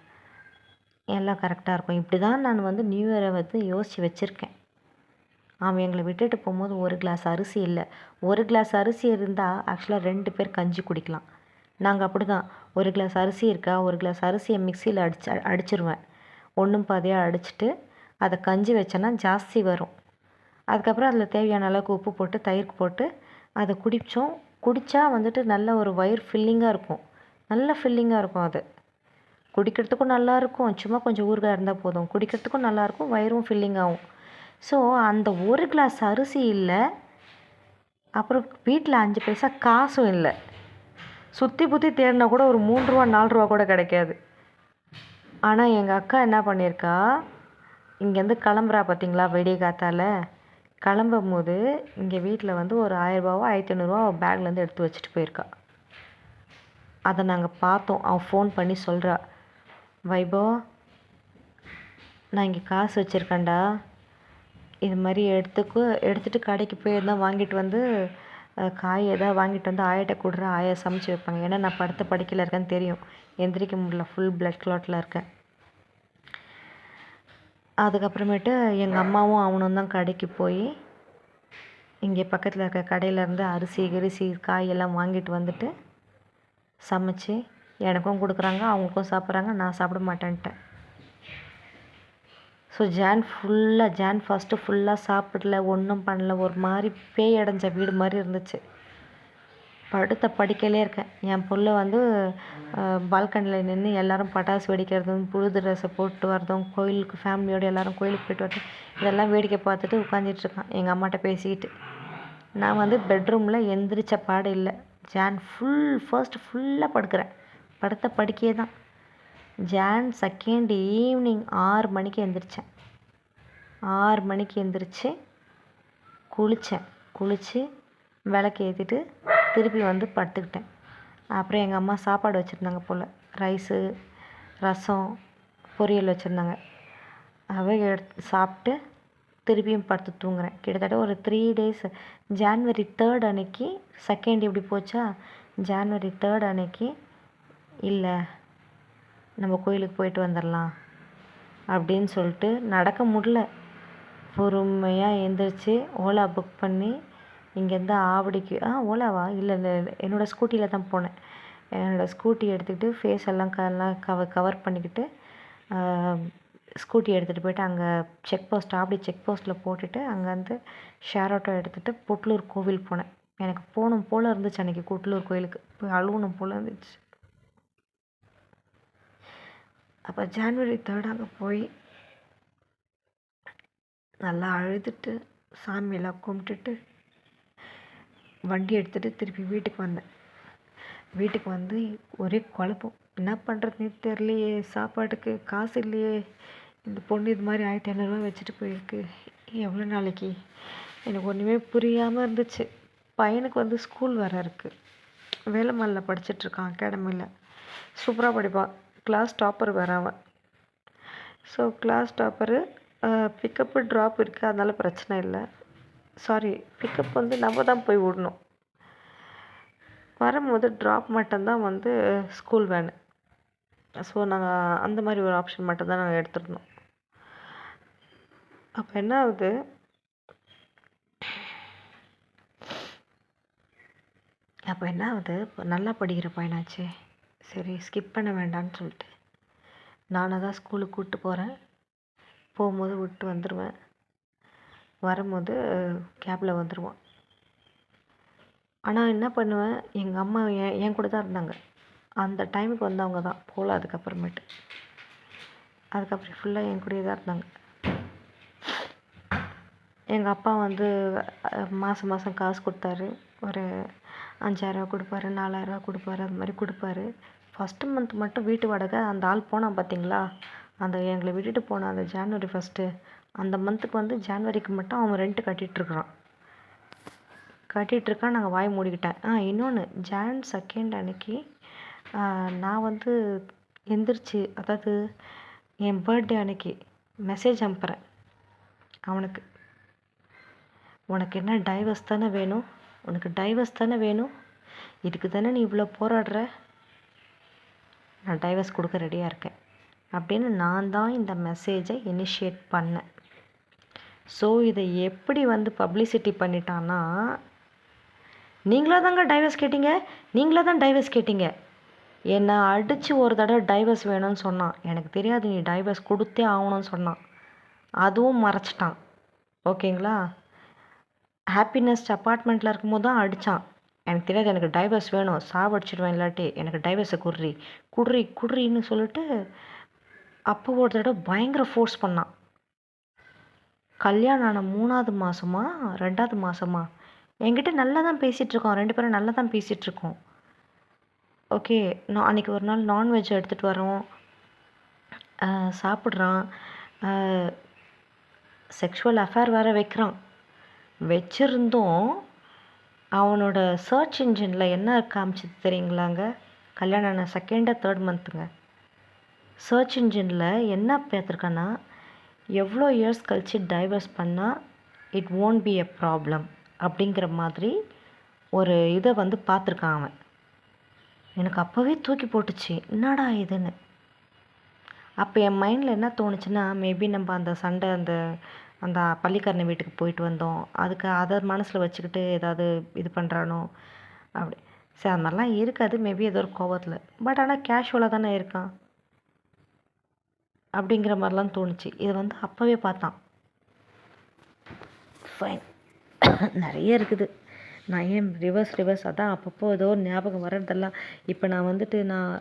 [SPEAKER 1] எல்லாம் கரெக்டாக இருக்கும். இப்படி தான் நான் வந்து நியூ இயரை வந்து யோசித்து வச்சுருக்கேன். அவன் எங்களை விட்டுட்டு போகும்போது ஒரு கிளாஸ் அரிசி இல்லை. ஒரு கிளாஸ் அரிசி இருந்தால் ஆக்சுவலாக 2 பேர் கஞ்சி குடிக்கலாம். நாங்கள் அப்படி தான், ஒரு கிளாஸ் அரிசி இருக்கா, ஒரு கிளாஸ் அரிசியை மிக்சியில் அடிச்சிருவேன். ஒன்றும் பாதியாக அடிச்சுட்டு அதை கஞ்சி வச்சேன்னா ஜாஸ்தி வரும். அதுக்கப்புறம் அதில் தேவையான அளவுக்கு உப்பு போட்டு தயிர் போட்டு அதை குடித்தா வந்துட்டு நல்ல ஒரு வயிறு ஃபில்லிங்காக இருக்கும். நல்ல ஃபில்லிங்காக இருக்கும். அது குடிக்கிறதுக்கும் நல்லாயிருக்கும். சும்மா கொஞ்சம் ஊறுகாய் இருந்தால் போதும், குடிக்கிறதுக்கும் நல்லாயிருக்கும், வயிறும் ஃபில்லிங் ஆகும். ஸோ அந்த ஒரு கிளாஸ் அரிசி இல்லை. அப்புறம் வீட்டில் 5 பைசா காசும் இல்லை. சுற்றி புற்றி தேடினா கூட ஒரு 3 ரூபா 4 ரூபா கூட கிடைக்காது. ஆனால் எங்கள் அக்கா என்ன பண்ணியிருக்கா, இங்கேருந்து கிளம்புறா பார்த்தீங்களா, வெடிய காத்தால் கிளம்பும் போது இங்கே வீட்டில் வந்து ஒரு 1000 ரூபாவோ 1500 ரூபா பேக்லேருந்து எடுத்து வச்சுட்டு போயிருக்கா. அதை நாங்கள் பார்த்தோம். அவன் ஃபோன் பண்ணி சொல்கிறா, வைபவ் நான் இங்கே காசு வச்சுருக்கேன்டா, இது மாதிரி எடுத்துகிட்டு கடைக்கு போய் எதாவது வாங்கிட்டு வந்து காய் எதாவது வாங்கிட்டு வந்து ஆயாட்ட கொடுறா, ஆயா சமைச்சு வைப்பாங்க. ஏன்னா நான் படுத்த படுக்கையில் இருக்கேன்னு தெரியும், எந்திரிக்க முடியல, ஃபுல் பிளட் கிளாட்டில் இருக்கேன். அதுக்கப்புறமேட்டு எங்கள் அம்மாவும் அவனும் தான் கடைக்கு போய் இங்கே பக்கத்தில் இருக்க கடையிலேருந்து அரிசி காயெல்லாம் வாங்கிட்டு வந்துட்டு சமைச்சு எனக்கும் கொடுக்குறாங்க, அவங்களுக்கும் சாப்பிட்றாங்க. நான் சாப்பிட மாட்டேன்ட்டேன். ஸோ ஜான் 1 ஃபுல்லாக சாப்பிடல, ஒன்றும் பண்ணல. ஒரு மாதிரி பேய் அடைஞ்ச வீடு மாதிரி இருந்துச்சு. படுத்த படுக்கையிலே இருக்கேன். என் புள்ள வந்து பால்கனியில் நின்று எல்லோரும் பட்டாசு வெடிக்கிறதும் புது ட்ரெஸ்ஸை போட்டு வரதும், கோயிலுக்கு ஃபேமிலியோடு எல்லோரும் கோயிலுக்கு போய்ட்டு வரதும், இதெல்லாம் வேடிக்கை பார்த்துட்டு உட்காந்துட்ருக்கான் எங்கள் அம்மாட்ட பேசிக்கிட்டு. நான் வந்து பெட்ரூமில் எந்திரிச்ச பாடு இல்லை. ஜான் 1 ஃபுல்லாக படுக்கிறேன். படுத்த படுக்கையே தான். ஜான் 2 ஈவினிங் 6 மணிக்கு எழுந்திரிச்சேன். 6 மணிக்கு எழுந்திரிச்சு குளித்து விளக்கு ஏற்றிட்டு திருப்பி வந்து படுத்துக்கிட்டேன். அப்புறம் எங்கள் அம்மா சாப்பாடு வச்சுருந்தாங்க போல், ரைஸு, ரசம், பொரியல் வச்சுருந்தாங்க. அதை எடுத்து சாப்பிட்டு திருப்பியும் படுத்து தூங்குறேன். கிட்டத்தட்ட ஒரு 3 days. January 3 அன்னைக்கு 2 இப்படி போச்சா, January 3 அன்னைக்கு இல்லை நம்ம கோயிலுக்கு போயிட்டு வந்துடலாம் அப்படின்னு சொல்லிட்டு நடக்க முடியல. பொறுமையாக எழுந்திரிச்சு ஓலா புக் பண்ணி இங்கேருந்து ஆவடிக்கு ஓலாவா இல்லை என்னோடய ஸ்கூட்டியில் தான் போனேன். என்னோடய ஸ்கூட்டி எடுத்துக்கிட்டு ஃபேஸ் எல்லாம் கவர் பண்ணிக்கிட்டு ஸ்கூட்டி எடுத்துகிட்டு போயிட்டு அங்கே ஆவடி செக் போஸ்ட்டில் போட்டுட்டு அங்கேருந்து ஷேர் ஆட்டோ எடுத்துகிட்டு புட்லூர் கோவில் போனேன். எனக்கு போகணும் போல் இருந்துச்சு அன்றைக்கி புட்லூர் கோயிலுக்கு போய் அழுகணும் போல் இருந்துச்சு. அப்போ January 3 அங்கே போய் நல்லா அழுதுட்டு சாமியெல்லாம் கும்பிட்டுட்டு வண்டி எடுத்துகிட்டு திருப்பி வீட்டுக்கு வந்தேன். வீட்டுக்கு வந்து ஒரே குழப்பம், என்ன பண்ணுறதுனே தெரியலையே, சாப்பாட்டுக்கு காசு இல்லையே, இந்த பொண்ணு இது மாதிரி 1500 ரூபா வச்சுட்டு போயிருக்கு, எவ்வளோ நாளைக்கு, எனக்கு ஒன்றுமே புரியாமல் இருந்துச்சு. பையனுக்கு வந்து ஸ்கூல் வர இருக்குது, வேலம்மாளில் படிச்சிட்ருக்கான், அகாடமியில் சூப்பராக படிப்பான், கிளாஸ் டாப்பர் வேறு அவன். So class topper, pickup drop இருக்குது, அதனால் பிரச்சனை இல்லை. பிக்கப் வந்து நம்ம தான் போய் விடணும். வரும்போது ட்ராப் மட்டும்தான் வந்து ஸ்கூல் வேனு. ஸோ நாங்கள் அந்த மாதிரி ஒரு ஆப்ஷன் மட்டும்தான் நாங்கள் எடுத்துருந்தோம். அப்போ என்ன ஆகுது, இப்போ நல்லா படிக்கிற பையனாச்சே, சரி ஸ்கிப் பண்ண வேண்டாம்னு சொல்லிட்டு நானாக தான் ஸ்கூலுக்கு கூப்பிட்டு போகிறேன். போகும்போது விட்டு வந்துடுவேன், வரும்போது கேபில் வந்துடுவான். ஆனால் என்ன பண்ணுவேன், எங்கள் அம்மா என் கூட தான் இருந்தாங்க. அந்த டைமுக்கு வந்தவங்க தான் போகல. அதுக்கப்புறம் ஃபுல்லாக என் கூடயே தான் இருந்தாங்க. எங்கள் அப்பா வந்து மாதம் காசு கொடுத்தாரு. ஒரு 5000 கொடுப்பாரு, 4000 கொடுப்பாரு, அது மாதிரி கொடுப்பாரு. ஃபஸ்ட்டு மந்த் மட்டும் வீட்டு வாடகை அந்த ஆள் போனான் பார்த்தீங்களா, அந்த எங்களை விட்டுட்டு போன அந்த ஜான்வரி ஃபஸ்ட்டு அந்த மந்த்துக்கு வந்து ஜான்வரிக்கு மட்டும் அவன் ரெண்ட்டு கட்டிகிட்ருக்கான். நாங்கள் வாய் மூடிக்கிட்டேன். இன்னொன்று ஜான் 2 அன்னைக்கு நான் வந்து எந்திரிச்சு, அதாவது என் பர்த்டே அன்னைக்கு மெசேஜ் அனுப்புகிறேன் அவனுக்கு. உனக்கு என்ன டைவர்ஸ் தானே வேணும், உனக்கு டைவர்ஸ் தானே வேணும், இதுக்கு தானே நீ இவ்வளோ போராடுற, நான் டைவர்ஸ் கொடுக்க ரெடியாக இருக்கேன் அப்படின்னு நான் தான் இந்த மெசேஜை இனிஷியேட் பண்ணேன். ஸோ இதை எப்படி வந்து பப்ளிசிட்டி பண்ணிட்டான்னா, நீங்களாக தாங்க டைவர்ஸ் கேட்டீங்க, நீங்களாக தான் டைவர்ஸ் கேட்டீங்க, என்னை அடித்து ஒரு தடவை டைவர்ஸ் வேணும்னு சொன்னான். எனக்கு தெரியாது நீ டைவர்ஸ் கொடுத்தே ஆகணும்னு சொன்னான். அதுவும் மறைச்சிட்டான். ஓகேங்களா. ஹாப்பினஸ் அப்பார்ட்மெண்ட்டில் இருக்கும்போது தான் அடித்தான். எனக்கு தெரியாது, எனக்கு டைவர்ஸ் வேணும், சாவடிச்சிடுவேன், இல்லாட்டி எனக்கு டைவர்ஸை குடுறின்னு சொல்லிட்டு அப்போ ஒரு தடவை பயங்கர ஃபோர்ஸ் பண்ணான். கல்யாணம் ஆன 3வது மாதமா 2வது மாதமா என்கிட்ட நல்லா தான் பேசிகிட்ருக்கோம், 2 பேரும் நல்லா தான் பேசிகிட்ருக்கோம். ஓகே, நான் அன்றைக்கி ஒரு நாள் நான்வெஜ் எடுத்துகிட்டு வரோம், சாப்பிட்றான், செக்ஷுவல் அஃபேர் வேறு வைக்கிறான். வச்சுருந்தும் அவனோட சர்ச் இன்ஜினில் என்ன காமிச்சிது தெரியுங்களாங்க, கல்யாணம் ஆன 2 3 மந்த்துங்க. சர்ச் இன்ஜினில் என்ன பார்த்துருக்கான்னா, எவ்வளோ இயர்ஸ் கழித்து டைவர்ஸ் பண்ணால் it won't be a problem அப்படிங்கிற மாதிரி ஒரு இதை வந்து பார்த்துருக்கான் அவன். எனக்கு அப்போவே தூக்கி போட்டுச்சு, என்னடா இதுன்னு. அப்போ என் மைண்டில் என்ன தோணுச்சுன்னா, மேபி நம்ம அந்த சண்டை அந்த பள்ளிக்காரனை வீட்டுக்கு போயிட்டு வந்தோம், அதுக்கு அதை மனசில் வச்சுக்கிட்டு ஏதாவது இது பண்ணுறானோ அப்படி. சரி, அது மாதிரிலாம் இருக்காது, மேபி ஏதோ ஒரு கோவத்தில், பட் ஆனால் கேஷுவலாக தானே இருக்கான் அப்படிங்கிற மாதிரிலாம் தோணுச்சு. இது வந்து அப்போவே பார்த்தான். ஃபைன், நிறைய இருக்குது. நான் ஏன் ரிவர்ஸ் அதான் அப்பப்போ ஏதோ ஞாபகம் வர்றதெல்லாம். இப்போ நான் வந்துட்டு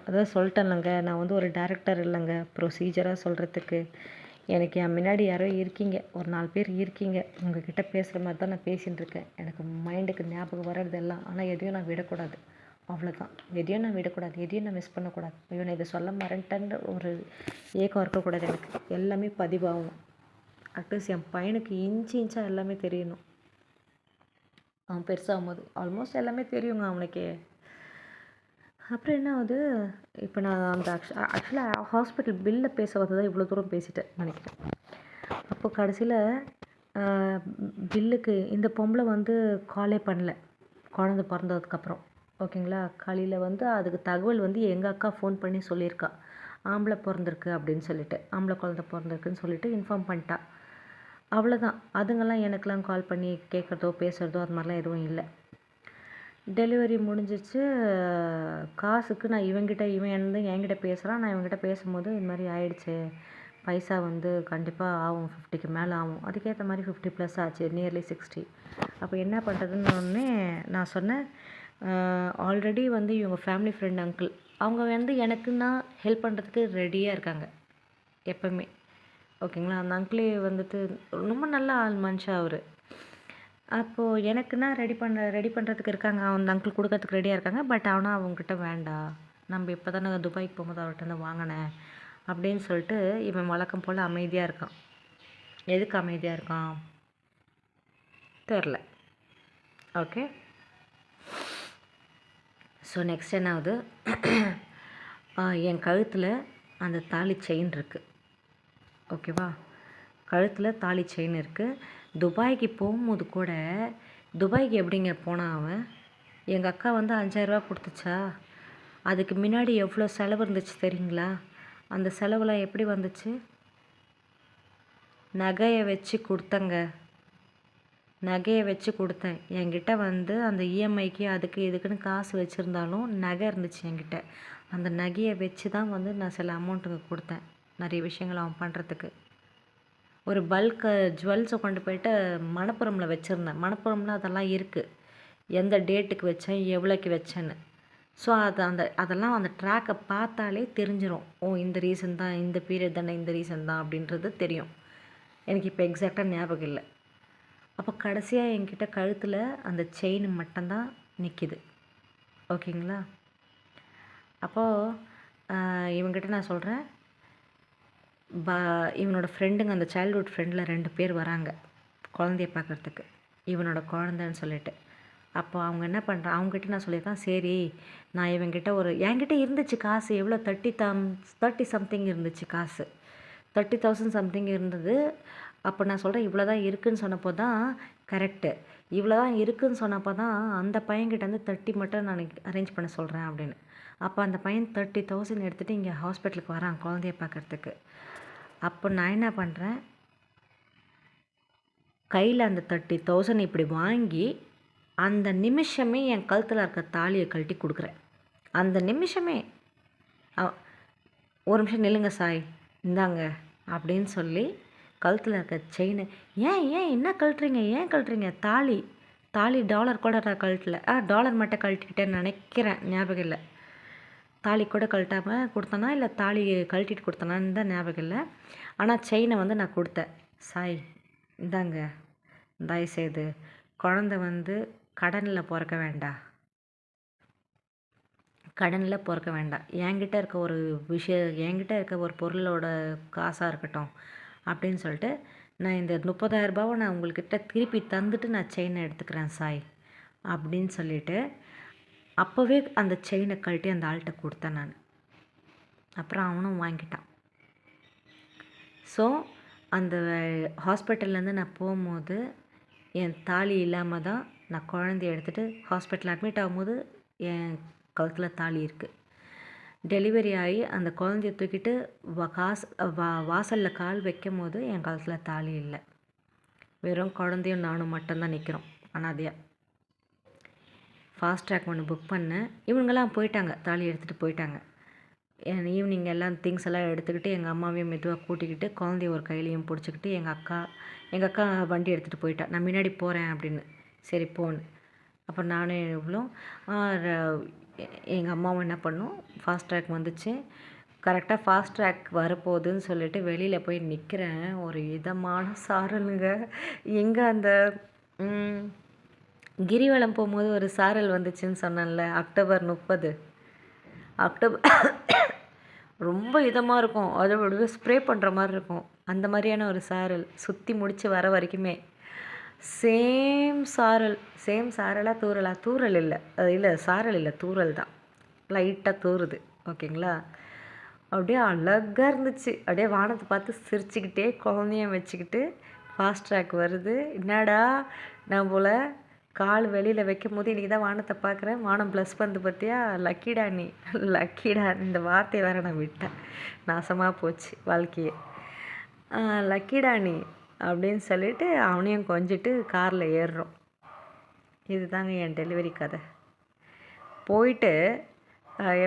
[SPEAKER 1] அதான் சொல்லிட்டேன்லங்க, நான் வந்து ஒரு டேரக்டர் இல்லைங்க, ப்ரொசீஜராக சொல்கிறதுக்கு. எனக்கு என் முன்னாடி யாரோ இருக்கீங்க, ஒரு 4 பேர் இருக்கீங்க, உங்ககிட்ட பேசுகிற மாதிரி தான் நான் பேசிகிட்டு இருக்கேன். எனக்கு மைண்டுக்கு ஞாபகம் வர்றதெல்லாம், ஆனால் எதையும் நான் விடக்கூடாது, அவ்வளோதான். எதையும் நான் விடக்கூடாது, எதையும் நான் மிஸ் பண்ணக்கூடாது. ஐயோ, நான் இதை சொல்ல மறந்துட்டேன்ற ஒரு ஏக்கம் இருக்கக்கூடாது எனக்கு. எல்லாமே பதிவாகும். அட்லீஸ்ட் என் பையனுக்கு இன்ச்சாக எல்லாமே தெரியணும். அவன் பெருசாகும் போது ஆல்மோஸ்ட் எல்லாமே தெரியுங்க அவனுக்கே. அப்புறம் என்ன ஆகுது, இப்போ நான் அந்த ஆக்சுவலாக ஹாஸ்பிட்டல் பில்லை பேச வந்து தான் இவ்வளோ தூரம் பேசிட்டேன் நினைக்கிறேன். அப்போ கடைசியில் பில்லுக்கு இந்த பொம்பளை வந்து காலே பண்ணல குழந்தை பிறந்ததுக்கப்புறம். ஓகேங்களா. காலையில் வந்து அதுக்கு தகவல் வந்து எங்கள் அக்கா ஃபோன் பண்ணி சொல்லியிருக்கா, ஆம்பளை பிறந்திருக்கு அப்படின்னு சொல்லிட்டு, ஆம்பளை குழந்தை பிறந்திருக்குன்னு சொல்லிட்டு இன்ஃபார்ம் பண்ணிட்டா. அவ்வளோதான். அதுங்கெல்லாம் எனக்கெலாம் கால் பண்ணி கேட்குறதோ பேசுகிறதோ அது மாதிரிலாம் எதுவும் இல்லை. டெலிவரி முடிஞ்சிச்சு. காசுக்கு நான் இவன் என்கிட்ட பேசுகிறான். நான் இவன்கிட்ட பேசும்போது இது மாதிரி ஆயிடுச்சு, பைசா வந்து கண்டிப்பாக ஆகும், 50க்கு மேலே ஆகும். அதுக்கேற்ற மாதிரி 50+ ஆச்சு, நியர்லி 60. அப்போ என்ன பண்ணுறதுன்னு நான் சொன்னேன், ஆல்ரெடி வந்து இவங்க ஃபேமிலி ஃப்ரெண்ட் அங்கிள், அவங்க வந்து எனக்குன்னா ஹெல்ப் பண்ணுறதுக்கு ரெடியாக இருக்காங்க எப்போவுமே. ஓகேங்களா. அந்த அங்கிளே வந்துட்டு ரொம்ப நல்ல மனுஷன் அவர். அப்போது எனக்குன்னா ரெடி பண்ணுறதுக்கு இருக்காங்க, அந்த அங்கிள் கொடுக்கறதுக்கு ரெடியாக இருக்காங்க. பட் ஆனால் அவங்கக்கிட்ட வேண்டாம், நம்ம இப்போ தானே துபாய்க்கு போகும்போது அவர்கிட்ட வாங்கினேன் அப்படின்னு சொல்லிட்டு இவன் வழக்கம் போல் அமைதியாக இருக்கான். எதுக்கு அமைதியாக இருக்கான் தெரில. ஓகே. ஸோ நெக்ஸ்ட் என்ன ஆகுது, என் கழுத்தில் அந்த தாலி செயின் இருக்குது. ஓகேவா. கழுத்தில் தாலி செயின் இருக்குது. துபாய்க்கு போகும்போது கூட, துபாய்க்கு எப்படிங்க போனான் அவன், எங்கள் அக்கா வந்து 5000 ரூபா கொடுத்துச்சா, அதுக்கு முன்னாடி எவ்வளோ செலவு இருந்துச்சு தெரியுங்களா. அந்த செலவுலாம் எப்படி வந்துச்சு, நகையை வச்சு கொடுத்தேங்க, நகையை வச்சு கொடுத்தேன். என்கிட்ட வந்து அந்த இஎம்ஐக்கு அதுக்கு இதுக்குன்னு காசு வச்சுருந்தாலும் நகை இருந்துச்சு என்கிட்ட. அந்த நகையை வச்சு தான் வந்து நான் சில அமௌண்ட்டுங்க கொடுத்தேன், நிறைய விஷயங்கள் அவன் பண்ணுறதுக்கு. ஒரு பல்க் ஜுவல்ஸை கொண்டு போயிட்டு மணப்புரமில் வச்சுருந்தேன். மணப்புரமில் அதெல்லாம் இருக்குது, எந்த டேட்டுக்கு வச்சேன், எவ்வளோக்கு வச்சேன்னு. ஸோ அதெல்லாம் அந்த ட்ராக்கை பார்த்தாலே தெரிஞ்சிடும், ஓ இந்த ரீசன் தான், இந்த பீரியட் தானே, இந்த ரீசன் தான் அப்படின்றது தெரியும். எனக்கு இப்போ எக்ஸாக்டாக ஞாபகம் இல்லை. அப்போ கடைசியாக என்கிட்ட கழுத்தில் அந்த செயின் மட்டும்தான் நிற்கிது. ஓகேங்களா? அப்போது இவங்ககிட்ட நான் சொல்கிறேன், பா இவனோட ஃப்ரெண்டுங்க, அந்த சைல்ட்ஹுட் ஃப்ரெண்டில் 2 பேர் வராங்க குழந்தைய பார்க்குறதுக்கு, இவனோட குழந்தைன்னு சொல்லிட்டு. அப்போ அவங்க என்ன பண்ணுறான், அவங்ககிட்ட நான் சொல்லியிருக்கேன், சரி நான் இவங்கிட்ட என்கிட்ட இருந்துச்சு காசு, எவ்வளோ 30 சம்திங் இருந்துச்சு காசு, 30,000 சம்திங் இருந்தது. அப்போ நான் சொல்கிறேன், இவ்வளோ தான் இருக்குதுன்னு சொன்னப்போ தான் கரெக்டு, இவ்வளோ தான் இருக்குதுன்னு சொன்னப்போ தான் அந்த பையன்கிட்ட வந்து 30 மட்டும் நான் அரேஞ்ச் பண்ண சொல்கிறேன் அப்படின்னு. அப்போ அந்த பையன் 30,000 எடுத்துகிட்டு இங்கே ஹாஸ்பிட்டலுக்கு வரான் குழந்தைய பார்க்குறதுக்கு. அப்போ நான் என்ன பண்ணுறேன், கையில் அந்த 30,000 இப்படி வாங்கி அந்த நிமிஷமே என் கழுத்தில் இருக்க தாலியை கழட்டி கொடுக்குறேன். அந்த நிமிஷமே ஒரு நிமிஷம் நில்லுங்க சாய், இந்தாங்க அப்படின்னு சொல்லி கழுத்தில் இருக்க செயினை, ஏன் என்ன கழட்டுறீங்க, ஏன் கழட்டுறீங்க, தாலி டாலர் கூட நான் கழட்டல, டாலர் மட்டும் கழட்டிக்கிட்டேன்னு நினைக்கிறேன், ஞாபகம் இல்லை. தாலி கூட கழட்டாமல் கொடுத்தனா இல்லை தாலி கழட்டிட்டு கொடுத்தனான்னு தான் ஞாபகம் இல்லை. ஆனால் செயினை வந்து நான் கொடுத்தேன். சாய் இந்தாங்க, தயவுசெய்து குழந்தை வந்து கடனில் பிறக்க வேண்டாம், என்கிட்ட இருக்க ஒரு என்கிட்ட இருக்க ஒரு பொருளோட காசாக இருக்கட்டும் அப்படின்னு சொல்லிட்டு, நான் இந்த 30,000 ரூபாவை நான் உங்கள்கிட்ட திருப்பி தந்துட்டு நான் செயினை எடுத்துக்கிறேன் சாய் அப்படின்னு சொல்லிவிட்டு, அப்போவே அந்த செயினை கழட்டி அந்த ஆள்கிட்ட கொடுத்தேன் நான். அப்புறம் அவனும் வாங்கிட்டான். ஸோ அந்த ஹாஸ்பிட்டல்லேருந்து நான் போகும்போது என் தாலி இல்லாமல் தான் நான் குழந்தைய எடுத்துகிட்டு ஹாஸ்பிட்டல் அட்மிட் ஆகும்போது என் கழுத்தில் தாலி இருக்குது. டெலிவரி ஆகி அந்த குழந்தைய தூக்கிட்டு வாசலில் கால் வைக்கும் போது என் கழுத்தில் தாலி இல்லை, வெறும் குழந்தையும் நானும் மட்டும்தான் நிற்கிறோம் அனாதையாக. ஃபாஸ்ட் ட்ராக் ஒன்று புக் பண்ணேன், இவங்கெல்லாம் போயிட்டாங்க, தாலி எடுத்துகிட்டு போயிட்டாங்க. ஈவினிங் எல்லாம் திங்ஸ் எல்லாம் எடுத்துக்கிட்டு எங்கள் அம்மாவையும் மெதுவாக கூட்டிக்கிட்டு குழந்தைய ஒரு கையிலையும் பிடிச்சிக்கிட்டு எங்கள் அக்கா வண்டி எடுத்துகிட்டு போயிட்டா, நான் முன்னாடி போகிறேன் அப்படின்னு. சரி போன்னு. அப்போ நானே இவ்வளோ எங்கள் அம்மாவும் என்ன பண்ணும், ஃபாஸ்ட் ட்ராக் வந்துச்சு. கரெக்டாக ஃபாஸ்ட் ட்ராக் வரப்போகுதுன்னு சொல்லிட்டு வெளியில் போய் நிற்கிறேன். ஒரு இதமான சாரலுங்க. எங்கே அந்த கிரிவலம் போகும்போது ஒரு சாரல் வந்துச்சுன்னு சொன்னேன்ல, அக்டோபர் 30 ரொம்ப இதமாக இருக்கும், அதோட ஸ்ப்ரே பண்ணுற மாதிரி இருக்கும், அந்த மாதிரியான ஒரு சாரல் சுற்றி முடித்து வர வரைக்குமே சேம் சாரலாக தூறல் இல்லை சாரல் இல்லை, தூறல் தான், லைட்டாக தூறுது. ஓகேங்களா? அப்படியே அழகாக இருந்துச்சு. அப்படியே வானத்தை பார்த்து சிரிச்சுக்கிட்டே குழந்தையும் வச்சுக்கிட்டு ஃபாஸ்ட் ட்ராக் வருது. என்னடா நான் போல் கால் வெளியில் வைக்கும் போது இன்றைக்கி தான் வானத்தை பார்க்குறேன், வானம் ப்ளஸ் வந்து பார்த்தியா, லக்கிடா இந்த வார்த்தையை வேறு நான் விட்டேன், நாசமாக போச்சு வாழ்க்கையே. லக்கிடா நீ அப்படின்னு சொல்லிட்டு அவனையும் கொஞ்சிட்டு காரில் ஏறுறோம். இது தாங்க என் டெலிவரி கதை. போயிட்டு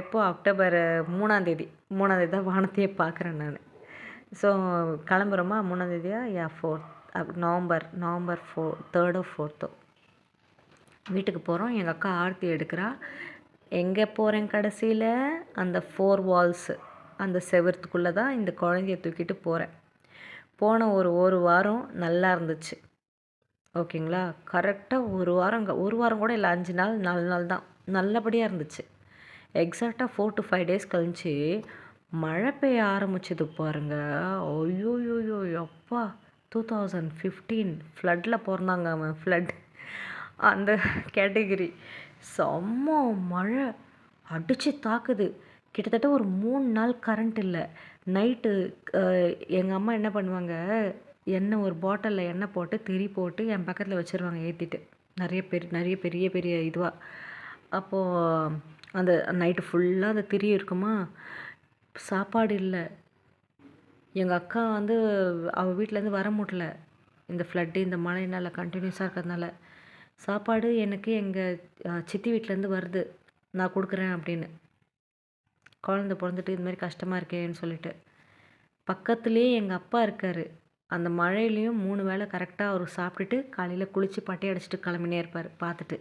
[SPEAKER 1] எப்போ அக்டோபர் 3ஆந்தேதி தான் வானத்தையே பார்க்குறேன் நான். ஸோ கிளம்புறோமா 3ஆந்தேதியா, 4 நவம்பர் 3rd or 4th வீட்டுக்கு போகிறோம். எங்கள் அக்கா ஆர்த்தி எடுக்கிறா. எங்கே போகிறேன் கடைசியில், அந்த 4 walls அந்த செவத்துக்குள்ளே தான் இந்த குழந்தைய தூக்கிட்டு போகிறேன். போன ஒரு வாரம் நல்லா இருந்துச்சு. ஓகேங்களா? கரெக்டாக ஒரு வாரம் கூட இல்லை, 5 நாள் 4 நாள் தான் நல்லபடியாக இருந்துச்சு. எக்ஸாக்டாக 4 to 5 days கழிச்சு மழை பெய்ய ஆரம்பிச்சது பாருங்க. ஐயோயோயோ அப்பா, 2015 ஃப்ளட்டில் பிறந்தாங்க அவன், ஃப்ளட் அந்த கேட்டகிரி. செம்ம மழை அடித்து தாக்குது. கிட்டத்தட்ட ஒரு 3 நாள் கரண்ட் இல்லை. நைட்டு எங்கள் அம்மா என்ன பண்ணுவாங்க, எண்ணெய் ஒரு பாட்டிலில் எண்ணெய் போட்டு திரி போட்டு என் பக்கத்தில் வச்சுருவாங்க ஏற்றிட்டு, நிறைய பெரிய இதுவாக. அப்போது அந்த நைட்டு ஃபுல்லாக அந்த திரி இருக்குமா, சாப்பாடு இல்லை. எங்கள் அக்கா வந்து அவள் வீட்டிலேருந்து வர முடியல, இந்த ஃப்ளட்டு இந்த மழைனால கண்டினியூஸாக இருக்கிறதுனால. சாப்பாடு எனக்கு எங்கள் சித்தி வீட்டிலேருந்து வருது, நான் கொடுக்குறேன் அப்படின்னு. குழந்த பிறந்துட்டு இதுமாதிரி கஷ்டமாக இருக்கேன்னு சொல்லிட்டு பக்கத்துலேயே எங்கள் அப்பா இருக்கார். அந்த மழையிலையும் 3 வேளை கரெக்டாக அவர் சாப்பிட்டுட்டு காலையில் குளித்து பட்டையை அடிச்சுட்டு கிளம்பினே இருப்பார். பார்த்துட்டு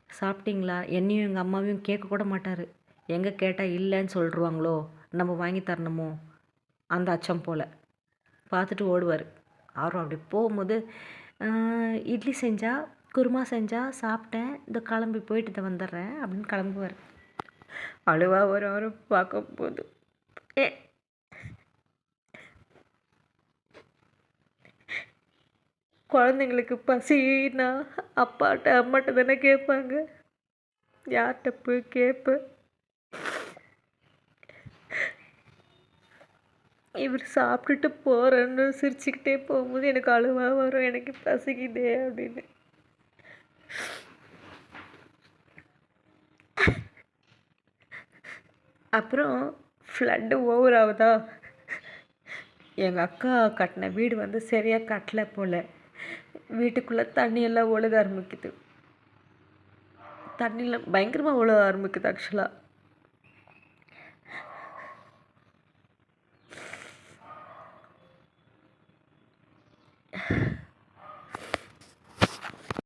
[SPEAKER 1] சாப்பிட்டீங்களா, என்னையும் எங்கள் அம்மாவையும் கேட்க கூட மாட்டார். எங்கே கேட்டால் இல்லைன்னு சொல்லிடுவாங்களோ, நம்ம வாங்கி தரணுமோ அந்த அச்சம் போல் பார்த்துட்டு ஓடுவார். அவரும் அப்படி போகும்போது இட்லி செஞ்சால் குருமா செஞ்சால் சாப்பிட்டேன், இந்த கிளம்பி போயிட்டு இதை வந்துடுறேன் அப்படின்னு கிளம்புவார். அழுவா வரும் அவரை பார்க்கும்போது. ஏ குழந்தைங்களுக்கு பசின்னா அப்பாட்ட அம்மாட்ட தானே கேட்பாங்க, யார்கிட்ட போய் கேட்பேன்? இவர் சாப்பிட்டுட்டு போகிறேன்னு சிரிச்சுக்கிட்டே போகும்போது எனக்கு அழுவா வரும், எனக்கு பசிக்குதே அப்படின்னு. அப்புறம் ஃப்ளட்டு ஓவர் ஆகுதா, எங்கள் அக்கா கட்டின வீடு வந்து சரியாக கட்டலை போல், வீட்டுக்குள்ளே தண்ணியெல்லாம் ஒழுக ஆரம்பிக்குது. தண்ணியில் பயங்கரமாக ஒழுக ஆரம்பிக்குது ஆக்சுவலாக.